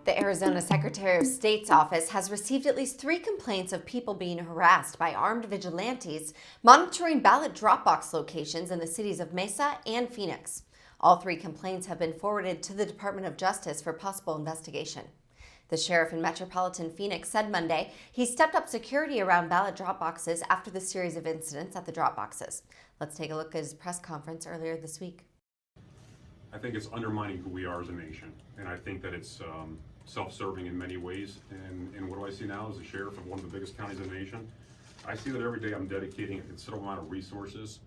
The Arizona Secretary of State's office has received at least 3 complaints of people being harassed by armed vigilantes monitoring ballot drop box locations in the cities of Mesa and Phoenix. All 3 complaints have been forwarded to the Department of Justice for possible investigation. The sheriff in metropolitan Phoenix said Monday he stepped up security around ballot drop boxes after the series of incidents at the drop boxes. Let's take a look at his press conference earlier this week. I think it's undermining who we are as a nation, and I think that it's self-serving in many ways. And what do I see now as the sheriff of one of the biggest counties in the nation? I see that every day I'm dedicating a considerable amount of resources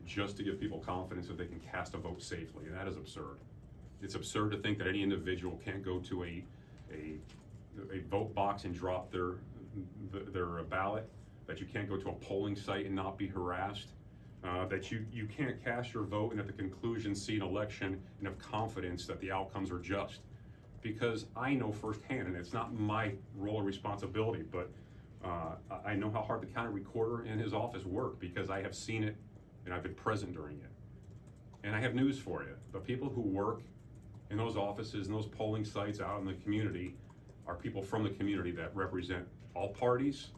just to give people confidence that they can cast a vote safely, and that is absurd. It's absurd to think that any individual can't go to a vote box and drop their ballot, that you can't go to a polling site and not be harassed, that you can't cast your vote and at the conclusion see an election and have confidence that the outcomes are just. Because I know firsthand, and it's not my role or responsibility, but I know how hard the county recorder and his office work because I have seen it and I've been present during it. And I have news for you. The people who work in those offices and those polling sites out in the community are people from the community that represent all parties,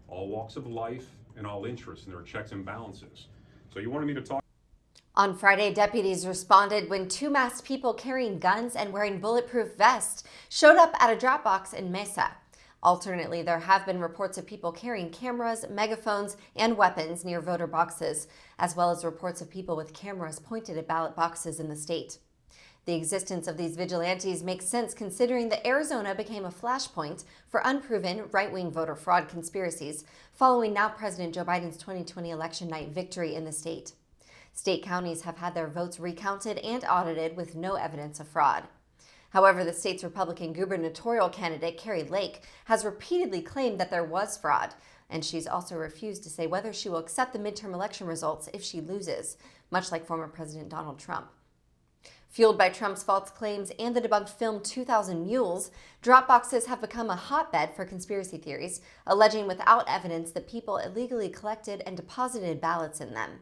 all walks of life, and all interests, and there are checks and balances. So you wanted me to talk. On Friday, deputies responded when 2 masked people carrying guns and wearing bulletproof vests showed up at a drop box in Mesa. Alternately, there have been reports of people carrying cameras, megaphones, and weapons near voter boxes, as well as reports of people with cameras pointed at ballot boxes in the state. The existence of these vigilantes makes sense considering that Arizona became a flashpoint for unproven right-wing voter fraud conspiracies following now President Joe Biden's 2020 election night victory in the state. State counties have had their votes recounted and audited with no evidence of fraud. However, the state's Republican gubernatorial candidate, Carrie Lake, has repeatedly claimed that there was fraud, and she's also refused to say whether she will accept the midterm election results if she loses, much like former President Donald Trump. Fueled by Trump's false claims and the debunked film 2,000 Mules, drop boxes have become a hotbed for conspiracy theories, alleging without evidence that people illegally collected and deposited ballots in them.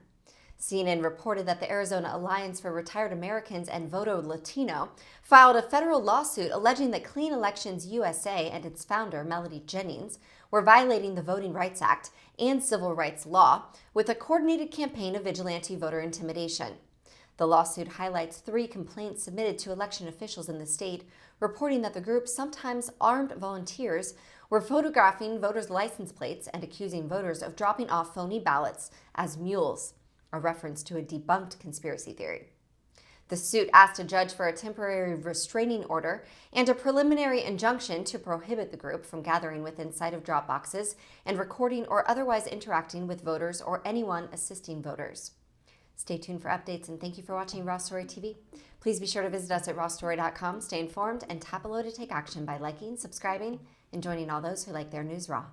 CNN reported that the Arizona Alliance for Retired Americans and Voto Latino filed a federal lawsuit alleging that Clean Elections USA and its founder, Melody Jennings, were violating the Voting Rights Act and civil rights law with a coordinated campaign of vigilante voter intimidation. The lawsuit highlights 3 complaints submitted to election officials in the state, reporting that the group, sometimes armed volunteers, were photographing voters' license plates and accusing voters of dropping off phony ballots as mules, a reference to a debunked conspiracy theory. The suit asked a judge for a temporary restraining order and a preliminary injunction to prohibit the group from gathering within sight of drop boxes and recording or otherwise interacting with voters or anyone assisting voters. Stay tuned for updates, and thank you for watching Raw Story TV. Please be sure to visit us at rawstory.com, stay informed, and tap below to take action by liking, subscribing, and joining all those who like their news raw.